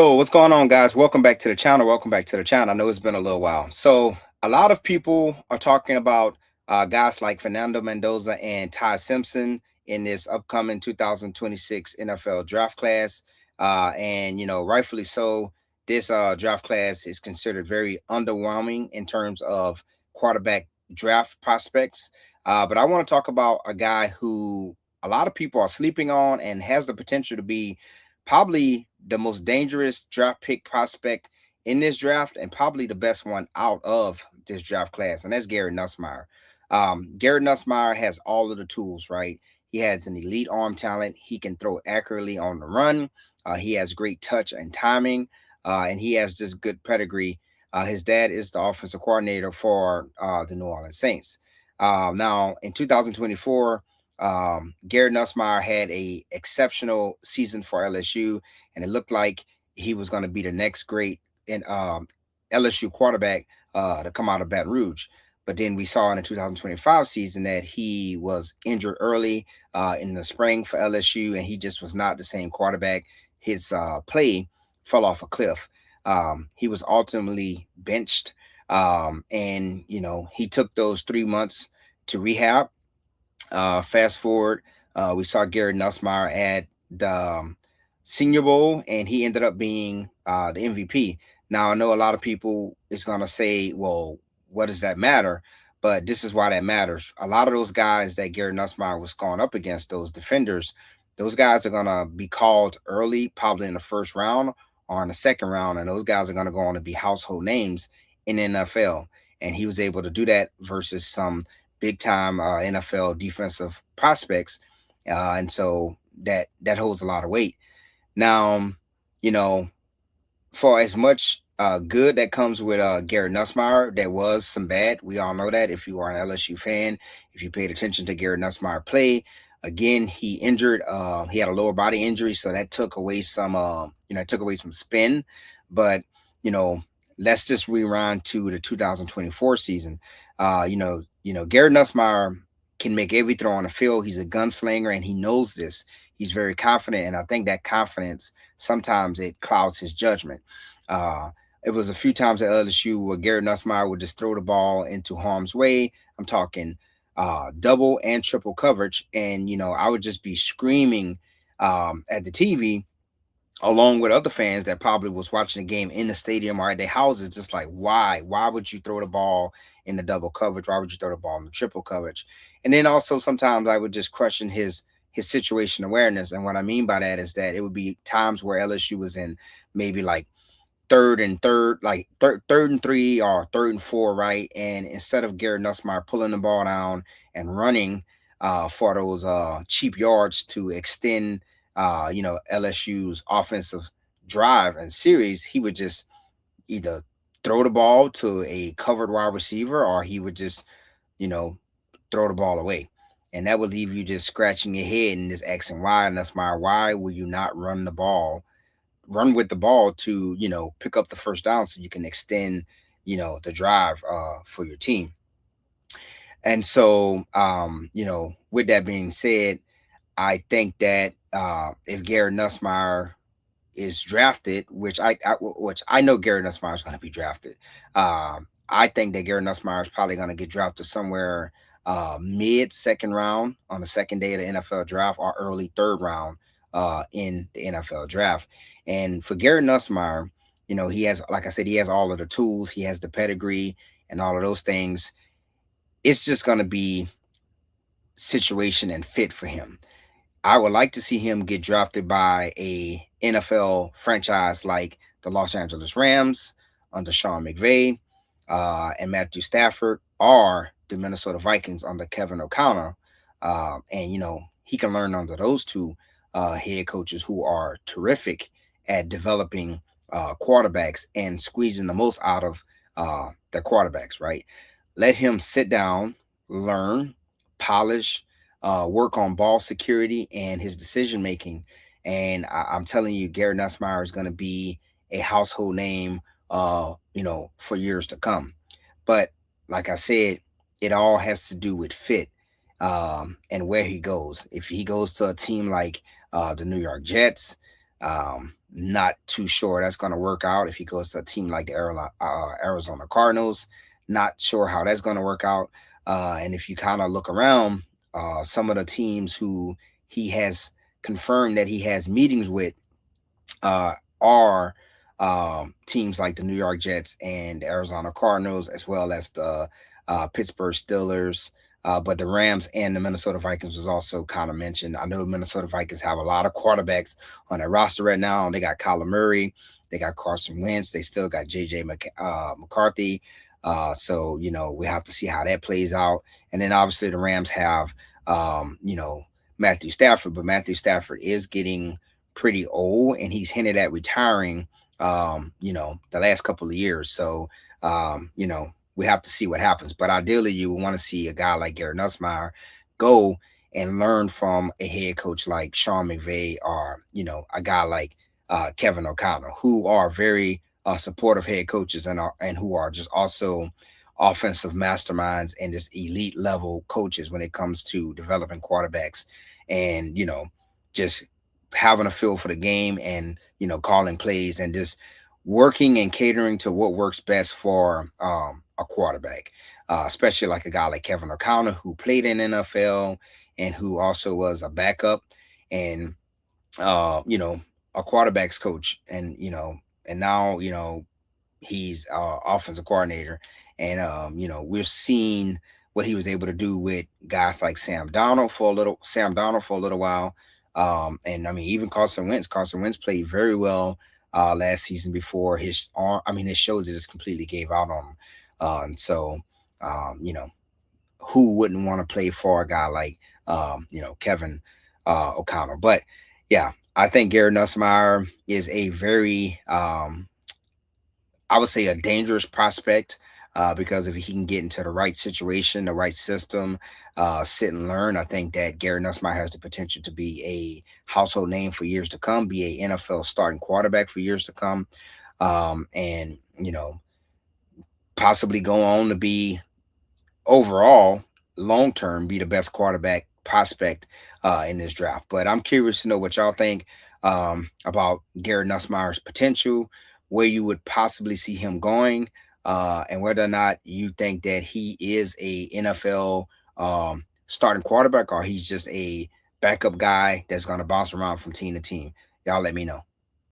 So what's going on, guys? Welcome back to the channel. Welcome back to the channel. I know it's been a little while. So a lot of people are talking about guys like Fernando Mendoza and Ty Simpson in this upcoming 2026 NFL draft class. And rightfully so. This draft class is considered very underwhelming in terms of quarterback draft prospects. But I want to talk about a guy who a lot of people are sleeping on and has the potential to be probably the most dangerous draft pick prospect in this draft and probably the best one out of this draft class, and that's Garrett Nussmeier. Garrett Nussmeier has all of the tools, right? He has an elite arm talent. He can throw accurately on the run. He has great touch and timing, and he has just good pedigree. His dad is the offensive coordinator for the New Orleans Saints. Now, in 2024, Garrett Nussmeier had a exceptional season for LSU, and it looked like he was going to be the next great in LSU quarterback to come out of Baton Rouge. But then we saw in the 2025 season that he was injured early in the spring for LSU, and he just was not the same quarterback. His play fell off a cliff. He was ultimately benched, and he took those 3 months to rehab. Fast forward, we saw Garrett Nussmeier at the Senior Bowl, and he ended up being the MVP. Now, I know a lot of people is going to say, well, what does that matter? But this is why that matters. A lot of those guys that Garrett Nussmeier was going up against, those defenders, those guys are going to be called early, probably in the first round or in the second round, and those guys are going to go on to be household names in the NFL. And he was able to do that versus some big time NFL defensive prospects, and so that holds a lot of weight. Now, you know, for as much good that comes with Garrett Nussmeier, there was some bad. We all know that if you are an LSU fan, if you paid attention to Garrett Nussmeier play. Again, he injured. He had a lower body injury, so that took away some. It took away some spin. But you know, let's just rewind to the 2024 season. Garrett Nussmeier can make every throw on the field. He's a gunslinger, and he knows this. He's very confident, and I think that confidence sometimes it clouds his judgment. It was a few times at LSU where Garrett Nussmeier would just throw the ball into harm's way. I'm talking double and triple coverage, and I would just be screaming at the TV along with other fans that probably was watching the game in the stadium or at their houses, just like, why would you throw the ball in the double coverage? Why would you throw the ball in the triple coverage? And then also sometimes I would just question his situation awareness. And what I mean by that is that it would be times where LSU was in maybe like third and three or third and four, right? And instead of Garrett Nussmeier pulling the ball down and running for those cheap yards to extend LSU's offensive drive and series, he would just either throw the ball to a covered wide receiver or he would just, you know, throw the ball away. And that would leave you just scratching your head and just asking why. And that's why will you not run with the ball to, pick up the first down so you can extend, the drive for your team. And so, with that being said, I think that if Garrett Nussmeier is drafted, which I know Garrett Nussmeier is going to be drafted, I think that Garrett Nussmeier is probably going to get drafted somewhere mid second round on the second day of the NFL draft or early third round in the NFL draft. And for Garrett Nussmeier, he has, like I said, he has all of the tools, he has the pedigree and all of those things. It's just going to be situation and fit for him. I would like to see him get drafted by a NFL franchise like the Los Angeles Rams under Sean McVay and Matthew Stafford, or the Minnesota Vikings under Kevin O'Connor. And he can learn under those two head coaches who are terrific at developing quarterbacks and squeezing the most out of their quarterbacks, right? Let him sit down, learn, polish, work on ball security and his decision making. And I'm telling you, Garrett Nussmeier is going to be a household name, for years to come. But like I said, it all has to do with fit and where he goes. If he goes to a team like the New York Jets, Not too sure that's going to work out if he goes to a team like the Arizona Cardinals. Not sure how that's going to work out. And if you kind of look around, some of the teams who he has confirmed that he has meetings with uh, are teams like the New York Jets and the Arizona Cardinals, as well as the Pittsburgh Steelers. But the Rams and the Minnesota Vikings was also kind of mentioned. I know Minnesota Vikings have a lot of quarterbacks on their roster right now. They got Kyler Murray, they got Carson Wentz, they still got McCarthy. So we have to see how that plays out. And then obviously the Rams have Matthew Stafford, but Matthew Stafford is getting pretty old and he's hinted at retiring the last couple of years. So we have to see what happens. But ideally you would want to see a guy like Garrett Nussmeier go and learn from a head coach like Sean McVay or, a guy like Kevin O'Connell, who are very supportive head coaches and who are just also offensive masterminds and just elite level coaches when it comes to developing quarterbacks and just having a feel for the game and calling plays and just working and catering to what works best for a quarterback, especially like a guy like Kevin O'Connell who played in NFL and who also was a backup and a quarterbacks coach and now he's offensive coordinator, and we've seen what he was able to do with guys like Sam Donald for a little while, and I mean even Carson Wentz. Carson Wentz played very well last season before his arm. I mean his shoulder just completely gave out on him, and so you know who wouldn't want to play for a guy like Kevin O'Connell, but yeah. I think Garrett Nussmeier is a very I would say a dangerous prospect because if he can get into the right situation, the right system, sit and learn, I think that Garrett Nussmeier has the potential to be a household name for years to come, be a NFL starting quarterback for years to come, and possibly go on to be overall long term be the best quarterback prospect in this draft. But I'm curious to know what y'all think about Garrett Nussmeier's potential, where you would possibly see him going, and whether or not you think that he is a NFL starting quarterback or he's just a backup guy that's going to bounce around from team to team. Y'all let me know.